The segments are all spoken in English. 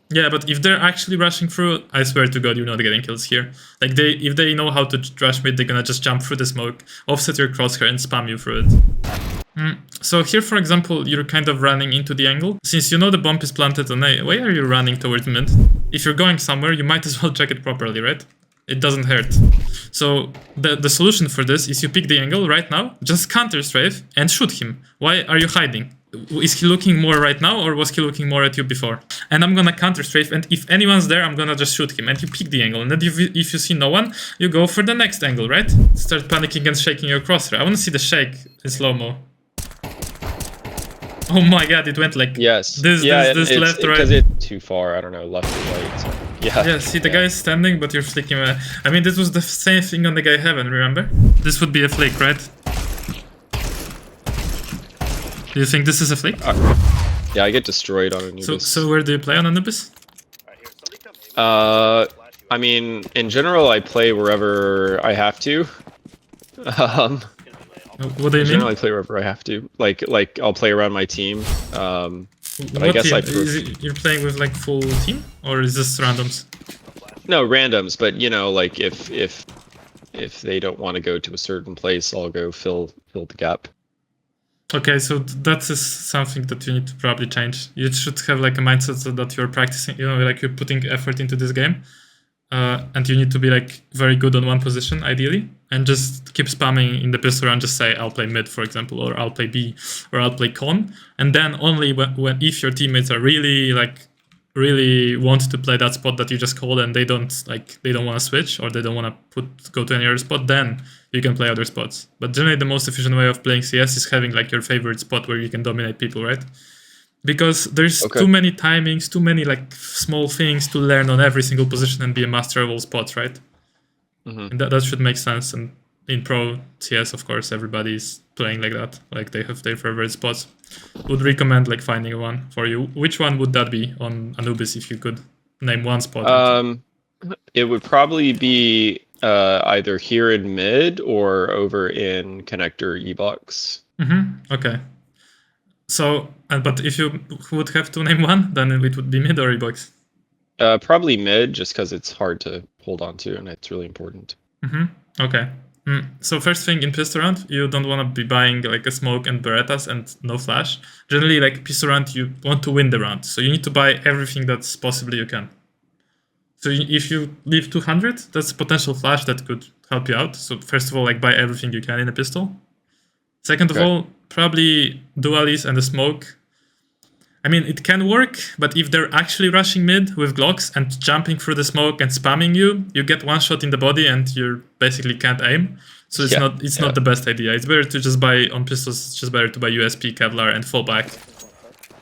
Yeah, but if they're actually rushing through, I swear to God, you're not getting kills here. Like, if they know how to rush mid, they're gonna just jump through the smoke, offset your crosshair, and spam you through it. So here, for example, you're kind of running into the angle. Since you know the bomb is planted on A, why are you running towards mid? If you're going somewhere, you might as well check it properly, right? It doesn't hurt. So the solution for this is you pick the angle right now, just counter strafe and shoot him. Why are you hiding? Is he looking more right now, or was he looking more at you before? And I'm gonna counter strafe, and if anyone's there, I'm gonna just shoot him. And you pick the angle, and then if you see no one, you go for the next angle, right? Start panicking and shaking your crosshair. I wanna see the shake in slow-mo. Oh my god, it went like yes. this left, right. Because it's too far, I don't know, left or right. So, yeah, see the guy is standing, but you're flicking. I mean, this was the same thing on the guy heaven, remember? This would be a flick, right? Do you think this is a flick? Yeah, I get destroyed on Anubis. So where do you play on Anubis? I mean, in general, I play wherever I have to. What do you mean? Generally, I play wherever I have to. Like I'll play around my team. But I guess you're playing with like full team, or is this randoms? No, randoms. But you know, like if they don't want to go to a certain place, I'll go fill the gap. Okay, so that is something that you need to probably change. You should have like a mindset so that you're practicing, you know, like you're putting effort into this game. And you need to be like very good on one position, ideally. And just keep spamming in the pistol and just say, I'll play mid, for example, or I'll play B, or I'll play con. And then only if your teammates are really want to play that spot that you just called, and they don't want to switch, or they don't want to go to any other spot, then you can play other spots. But generally the most efficient way of playing CS is having like your favorite spot where you can dominate people, right? Because there's too many timings, too many like small things to learn on every single position and be a master of all spots, right? And that should make sense. And in pro CS, of course, everybody's playing like that. Like they have their favorite spots. Would recommend like finding one for you. Which one would that be on Anubis if you could name one spot? It would probably be either here in mid or over in connector E-box. Okay. So, but if you would have to name one, then it would be mid or E-box? Probably mid, just because it's hard to hold on to and it's really important. Okay. So first thing in pistol round, you don't want to be buying like a smoke and Berettas and no flash. Generally, like pistol round, you want to win the round, so you need to buy everything that's possibly you can. So if you leave 200, that's a potential flash that could help you out. So first of all, like buy everything you can in a pistol. Second of all, probably dualies and a smoke. I mean, it can work, but if they're actually rushing mid with Glocks and jumping through the smoke and spamming you, you get one shot in the body and you basically can't aim. So it's not the best idea. It's better to just buy on pistols. It's just better to buy USP, Kevlar, and fall back.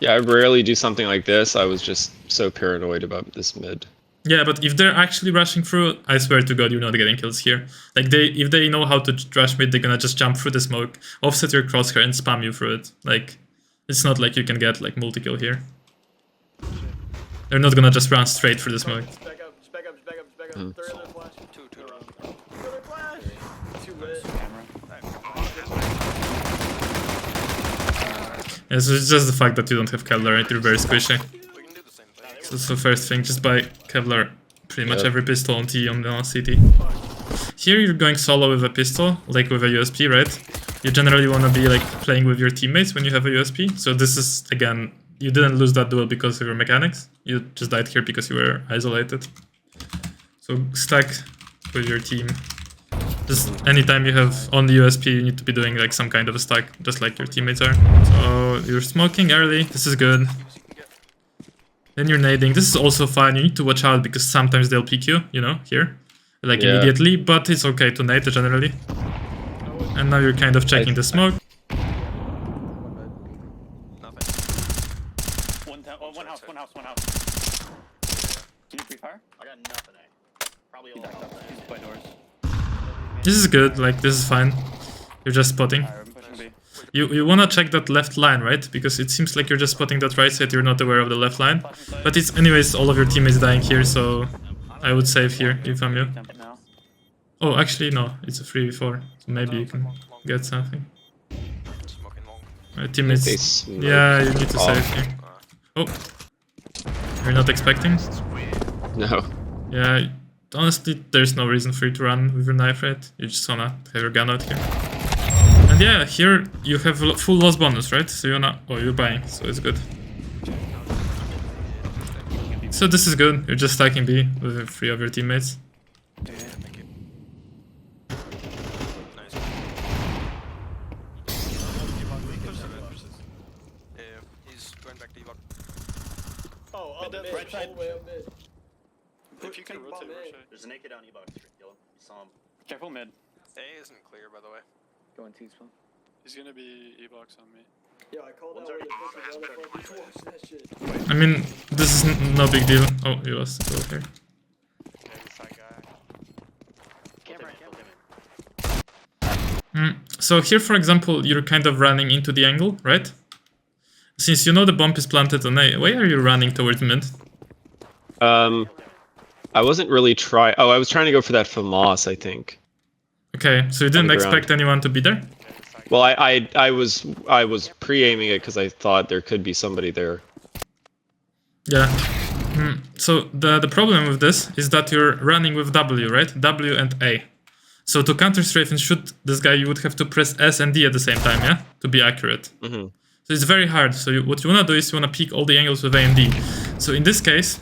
Yeah, I rarely do something like this. I was just so paranoid about this mid. Yeah, but if they're actually rushing through, I swear to God, you're not getting kills here. Like if they know how to rush mid, they're gonna just jump through the smoke, offset your crosshair, and spam you through it. Like, it's not like you can get like multi-kill here. They're not gonna just run straight through the smoke. Back up. Third other flash. Two other flash. Yeah, so it's just the fact that you don't have Kevlar, right? You're very squishy. So first thing, just buy Kevlar pretty much every pistol on T on CT. Here you're going solo with a pistol, like with a USP, right? You generally want to be like playing with your teammates when you have a USP. So this is, again, you didn't lose that duel because of your mechanics. You just died here because you were isolated. So stack with your team. Just anytime you have on the USP, you need to be doing like some kind of a stack, just like your teammates are. So you're smoking early, this is good. Then you're nading. This is also fine. You need to watch out because sometimes they'll pick you, you know, here. Like immediately, but it's okay to nade generally. And now you're kind of checking the smoke. One house. Can you pre-fire? I got nothing. Probably all He's by doors. This is good, like this is fine. You're just spotting. You wanna check that left line, right? Because it seems like you're just spotting that right side, you're not aware of the left line. But it's anyways all of your teammates dying here, so I would save here if I'm you. Oh, actually no, it's a 3v4, so maybe you can get something. My teammates. Yeah, you need to save here. Oh. you're not expecting. No. Yeah, honestly, there's no reason for you to run with your knife, right? You just wanna have your gun out here. And yeah, here you have full loss bonus, right? So you're not... Oh, you're buying, so it's good. So this is good. You're just stacking B with 3 of your teammates. Yeah, thank you. Nice. Yeah, he's going back to Ewok. Oh, up mid, right side. all the way up mid. If you can Big rotate, bomb rotate. in. There's a naked down E-box. Kill him. You saw him. Careful mid. A isn't clear, by the way. Going T-spawn. He's gonna be E-box on me. Yeah, I called out where the push was. Watch that shit. I mean, this is no big deal. Oh, you lost the goal here. Okay, the side guy. Camera, So here, for example, you're kind of running into the angle, right? Since you know the bomb is planted on A, why are you running towards mid? I wasn't really trying. Oh, I was trying to go for that FAMAS, I think. Okay, so you didn't the expect ground. anyone to be there? Well, I was pre-aiming it because I thought there could be somebody there. Yeah. So the problem with this is that you're running with W, right? W and A. So to counter strafe and shoot this guy, you would have to press S and D at the same time, yeah? To be accurate. Mm-hmm. So it's very hard. So what you want to do is you want to peek all the angles with A and D. So in this case,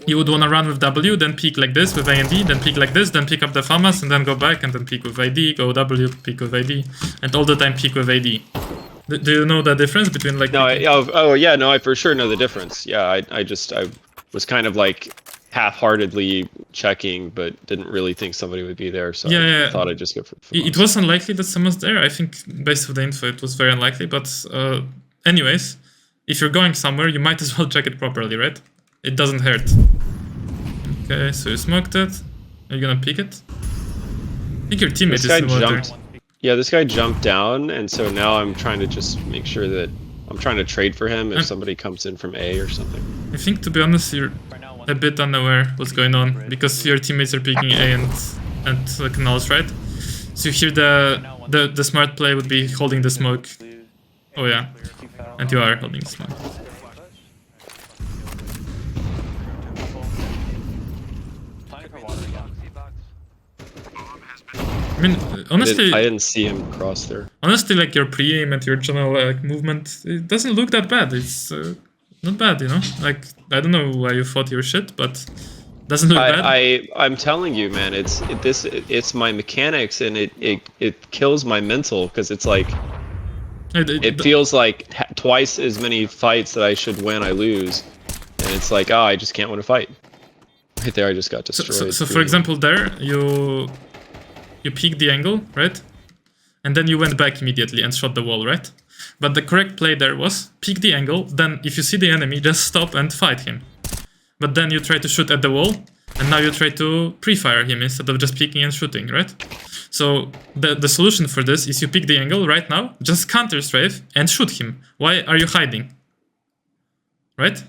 you would want to run with W, then peek like this with A and D, then peek like this, then pick up the FAMAS, and then go back, and then peek with AD, go W, peek with AD, and all the time peek with AD. Do you know the difference between like... No, yeah, no, I for sure know the difference. Yeah, I was kind of like half-heartedly checking, but didn't really think somebody would be there, so I thought I'd just go for FAMAS. It was unlikely that someone's there. I think based on the info, it was very unlikely, but anyways, if you're going somewhere, you might as well check it properly, right? It doesn't hurt. Okay, so you smoked it. Are you gonna peek it? I think your teammate This is guy in water. jumped. Yeah, this guy jumped down, and so now I'm trying to just make sure that I'm trying to trade for him if somebody comes in from A or something. I think, to be honest, you're a bit unaware what's going on because your teammates are picking A and canals, right? So you hear the smart play would be holding the smoke. Oh yeah, and you are holding the smoke. I mean, honestly, I didn't see him cross there. honestly, like your pre-aim and your general movement, it doesn't look that bad. It's not bad, you know. Like I don't know why you thought you were shit, but doesn't look bad. I'm telling you, man, it's my mechanics, and it kills my mental because it's like it feels like twice as many fights that I should win, I lose, and it's like I just can't win a fight. Right there, I just got destroyed. So for example, there you peeked the angle, right? And then you went back immediately and shot the wall, right? But the correct play there was peek the angle, then if you see the enemy, just stop and fight him. But then you try to shoot at the wall, and now you try to pre-fire him instead of just peeking and shooting, right? So the solution for this is you pick the angle right now, just counter strafe and shoot him. Why are you hiding? Right?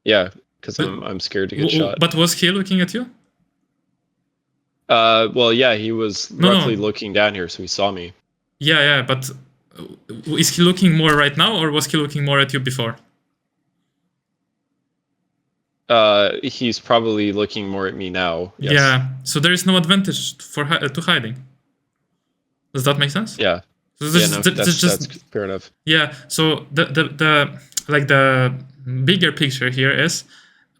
Yeah, because I'm scared to get shot. But was he looking at you? Well, yeah, he was roughly looking down here, so he saw me. Yeah, but is he looking more right now, or was he looking more at you before? He's probably looking more at me now. Yes. Yeah, so there is no advantage for to hiding. Does that make sense? Yeah. So that's fair enough. Yeah. So the bigger picture here is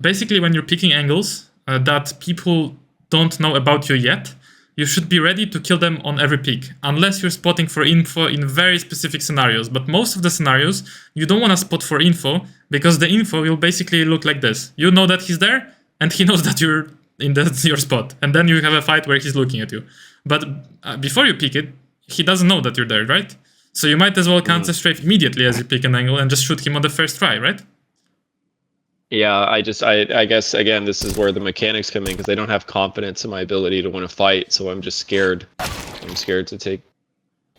basically when you're picking angles that people don't know about you yet, you should be ready to kill them on every peak, unless you're spotting for info in very specific scenarios. But most of the scenarios, you don't want to spot for info, because the info will basically look like this. You know that he's there, and he knows that you're in your spot. And then you have a fight where he's looking at you. But before you pick it, he doesn't know that you're there, right? So you might as well counter strafe immediately as you pick an angle and just shoot him on the first try, right? Yeah, I guess, again, this is where the mechanics come in, because they don't have confidence in my ability to win a fight, so I'm just scared. I'm scared to take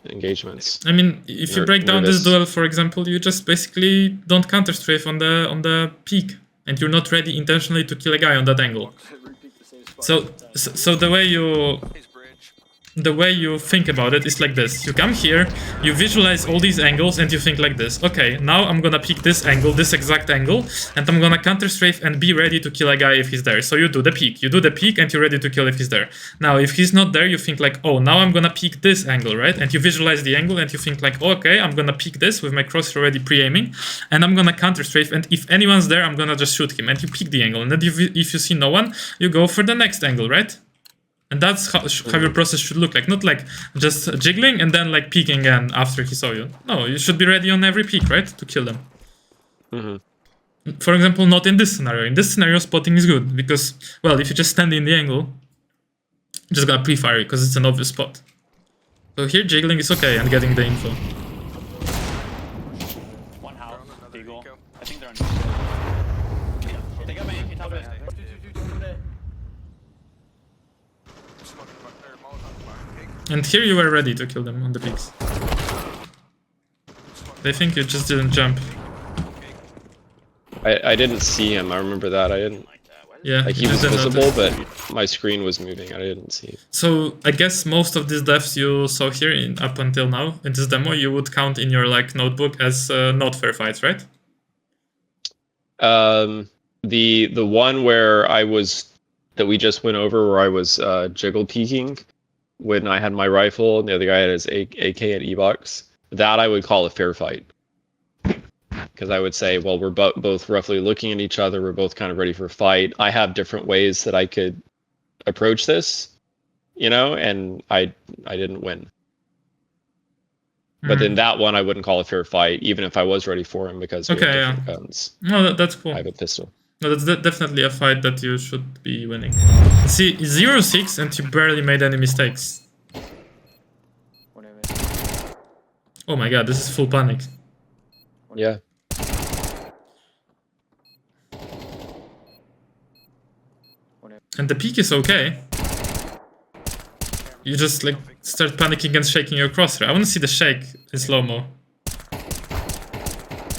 engagements. I mean, if you break down this duel, for example, you just basically don't counter strafe on the peak, and you're not ready intentionally to kill a guy on that angle. So the way you... the way you think about it is like this. You come here, you visualize all these angles, and you think like this. Okay, now I'm gonna pick this angle, this exact angle, and I'm gonna counter strafe and be ready to kill a guy if he's there. So you do the peek. You do the peek and you're ready to kill if he's there. Now, if he's not there, you think like, oh, now I'm gonna peek this angle, right? And you visualize the angle and you think like, okay, I'm gonna peek this with my crosshair already pre-aiming, and I'm gonna counter strafe, and if anyone's there, I'm gonna just shoot him. And you pick the angle. And then if you see no one, you go for the next angle, right? And that's how your process should look like. Not like just jiggling and then like peeking again after he saw you. No, you should be ready on every peek, right? To kill them. For example, not in this scenario. In this scenario, spotting is good because, well, if you just stand in the angle, you're just gonna pre-fire it because it's an obvious spot. So here, jiggling is okay and getting the info. One house, Beagle. I think they're on. They got my AP top left. Smoking or Molotov behind pig. And here you were ready to kill them on the peaks. They think you just didn't jump. I didn't see him. I remember that. I didn't. Yeah, Like he you was didn't visible, notice. but my screen was moving. I didn't see him. So I guess most of these deaths you saw here up until now in this demo, you would count in your like notebook as not fair fights, right? The one where that we just went over, where I was jiggle peeking when I had my rifle and the other guy had his AK at E-Box, that I would call a fair fight. Because I would say, well, we're both roughly looking at each other. We're both kind of ready for a fight. I have different ways that I could approach this, you know, and I didn't win. But then that one I wouldn't call a fair fight, even if I was ready for him, because we have different guns. No, that's cool. I have a pistol. No, that's definitely a fight that you should be winning. See, 0-6 and you barely made any mistakes. Oh my god, this is full panic. Yeah. And the peak is okay. You just like start panicking and shaking your crosshair. I want to see the shake in slow-mo.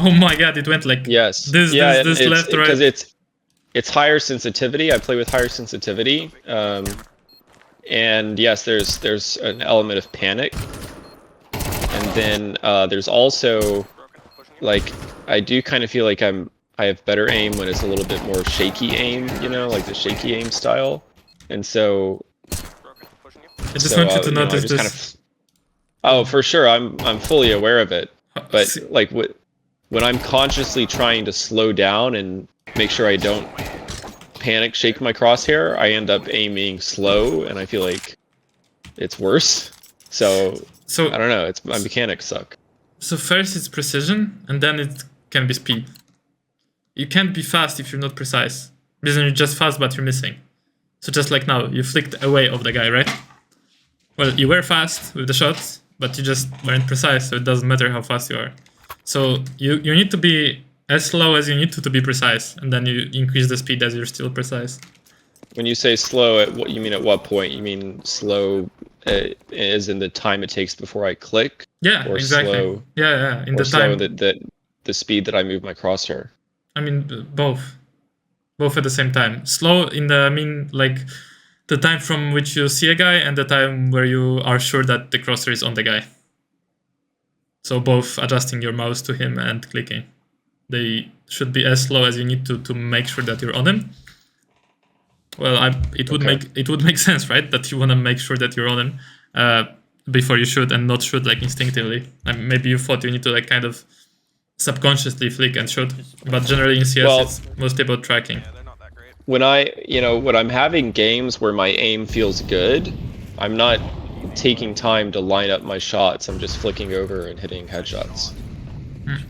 Oh my god, it went like yes. this left, right. Because it's higher sensitivity. I play with higher sensitivity. And yes, there's an element of panic. And then there's also like I do kind of feel like I have better aim when it's a little bit more shaky aim, you know, like the shaky aim style. And so I just want you to notice this. Kind of, oh, for sure, I'm fully aware of it. But like when I'm consciously trying to slow down and make sure I don't panic shake my crosshair, I end up aiming slow, and I feel like it's worse. So I don't know. My mechanics suck. So first it's precision, and then it can be speed. You can't be fast if you're not precise. Because then you're just fast, but you're missing. So just like now, you flicked away of the guy, right? Well, you were fast with the shots, but you just weren't precise, so it doesn't matter how fast you are. So you need to be as slow as you need to be precise, and then you increase the speed as you're still precise. When you say slow, you mean at what point? You mean slow as in the time it takes before I click? Yeah, or exactly. Slow, yeah, in or the slow time. The speed that I move my crosshair. I mean, both at the same time. Slow in the like the time from which you see a guy and the time where you are sure that the crosshair is on the guy. So both adjusting your mouse to him and clicking. They should be as slow as you need to make sure that you're on him. Well, it would make sense, right? That you want to make sure that you're on him before you shoot and not shoot like instinctively. Maybe you thought you need to like kind of subconsciously flick and shoot, but generally in CS it's mostly about tracking. Yeah, they're not that great. When when I'm having games where my aim feels good, I'm not taking time to line up my shots. I'm just flicking over and hitting headshots.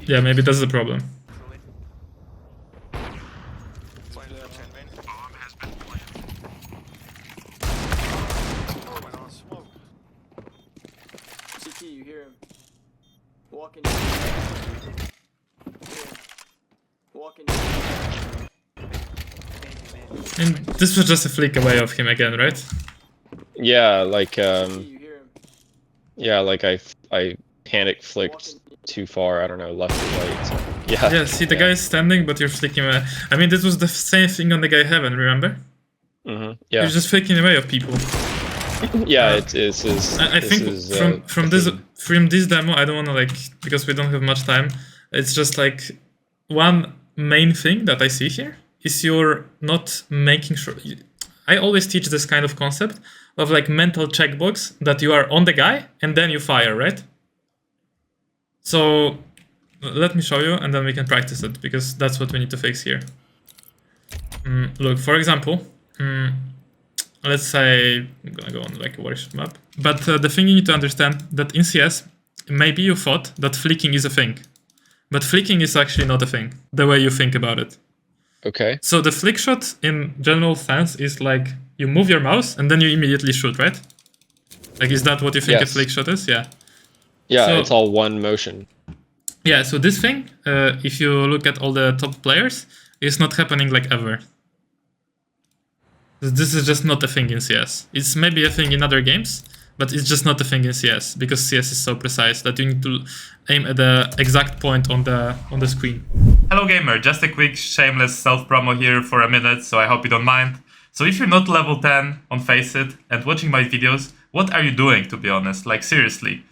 Yeah, maybe that's the problem. CT, you hear him. Walking. Walking. And this was just a flick away of him again, right? Yeah, like You hear him. yeah, like I panic flicked too far. I don't know, left or right. So, yeah. Yeah, see the guy is standing, but you're flicking away. I mean, this was the same thing on the guy Heaven, remember? Yeah. You're just flicking away of people. Yeah, it is. I think from this demo, I don't want to like, because we don't have much time. It's just like one main thing that I see here is you're not making sure. I always teach this kind of concept of like mental checkbox that you are on the guy and then you fire, right? So let me show you and then we can practice it, because that's what we need to fix here. Look, for example, let's say I'm gonna go on like a workshop map. But the thing you need to understand that in CS, maybe you thought that flicking is a thing, but flicking is actually not a thing, the way you think about it. Okay. So the flick shot in general sense is like you move your mouse and then you immediately shoot, right? Like, is that what you think a flick shot is? Yeah. Yeah, So, it's all one motion. Yeah, so this thing, if you look at all the top players, is not happening like ever. This is just not a thing in CS. It's maybe a thing in other games, but it's just not a thing in CS, because CS is so precise that you need to aim at the exact point on the screen. Hello gamer, just a quick shameless self-promo here for a minute, so I hope you don't mind. So if you're not level 10 on FACEIT and watching my videos, what are you doing, to be honest? Like, seriously.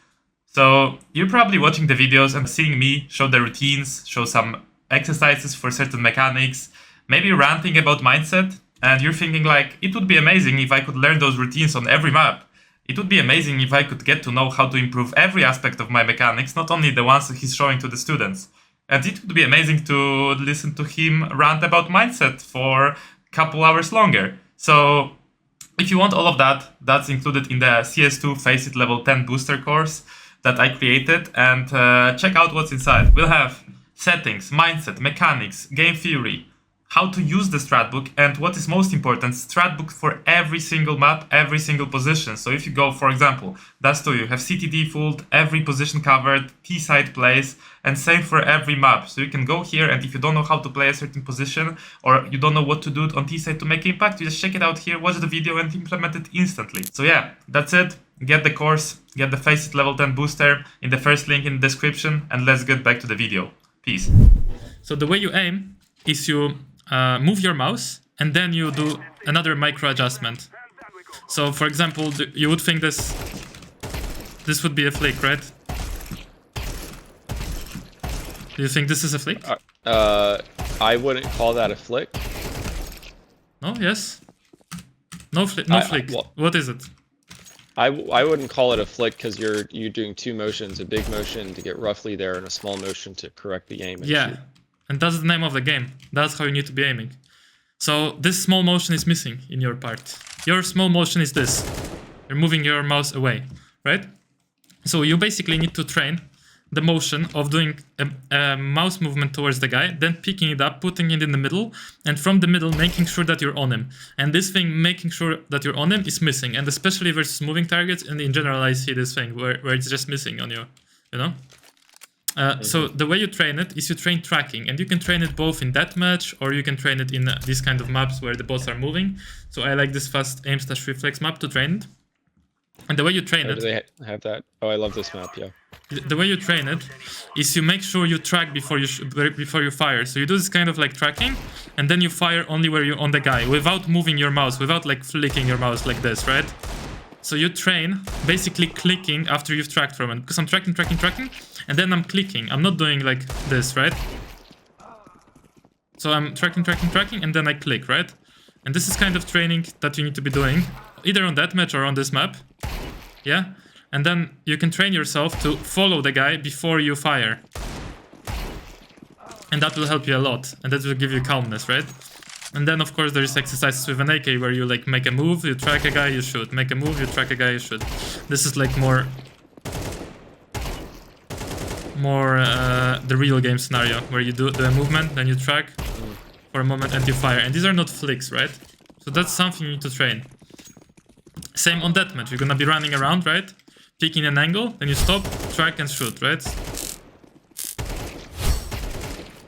So you're probably watching the videos and seeing me show the routines, show some exercises for certain mechanics, maybe ranting about mindset, and you're thinking like, it would be amazing if I could learn those routines on every map. It would be amazing if I could get to know how to improve every aspect of my mechanics, not only the ones he's showing to the students. And it would be amazing to listen to him rant about mindset for a couple hours longer. So if you want all of that, that's included in the CS2 FACEIT level 10 booster course that I created, and check out what's inside. We'll have settings, mindset, mechanics, game theory, how to use the strat book, and what is most important, strat book for every single map, every single position. So if you go, for example, Dust 2, you have CT default, every position covered, T-side plays, and same for every map. So you can go here, and if you don't know how to play a certain position, or you don't know what to do on T-side to make impact, you just check it out here, watch the video, and implement it instantly. So yeah, that's it. Get the course, get the FACEIT level 10 booster in the first link in the description, and let's get back to the video. Peace. So the way you aim is you move your mouse and then you do another micro adjustment. So for example, you would think this would be a flick, right? Do you think this is a flick? I wouldn't call that a flick. No, yes. No flick. No flick. Well, what is it? I wouldn't call it a flick because you're doing two motions, a big motion to get roughly there and a small motion to correct the aim. Yeah, and that's the name of the game. That's how you need to be aiming. So this small motion is missing in your part. Your small motion is this. You're moving your mouse away, right? So you basically need to train the motion of doing a mouse movement towards the guy, then picking it up, putting it in the middle, and from the middle making sure that you're on him. And this thing, making sure that you're on him, is missing. And especially versus moving targets, and in general I see this thing where it's just missing on you, you know? So the way you train it is you train tracking, and you can train it both in deathmatch, or you can train it in these kind of maps where the bots are moving. So I like this fast aim/reflex map to train it. And the way you train it... Do they have that? Oh, I love this map, yeah. The way you train it is you make sure you track before you fire. So you do this kind of like tracking, and then you fire only where you're on the guy, without moving your mouse, without like flicking your mouse like this, right? So you train basically clicking after you've tracked from it. Because I'm tracking, and then I'm clicking. I'm not doing like this, right? So I'm tracking, and then I click, right? And this is kind of training that you need to be doing, either on that match or on this map. Yeah? And then you can train yourself to follow the guy before you fire. And that will help you a lot. And that will give you calmness, right? And then, of course, there's exercises with an AK where you like make a move, you track a guy, you shoot. Make a move, you track a guy, you shoot. This is like more the real game scenario, where you do the movement, then you track for a moment and you fire. And these are not flicks, right? So that's something you need to train. Same on deathmatch. You're gonna be running around, right? Picking an angle, then you stop, track and shoot, right?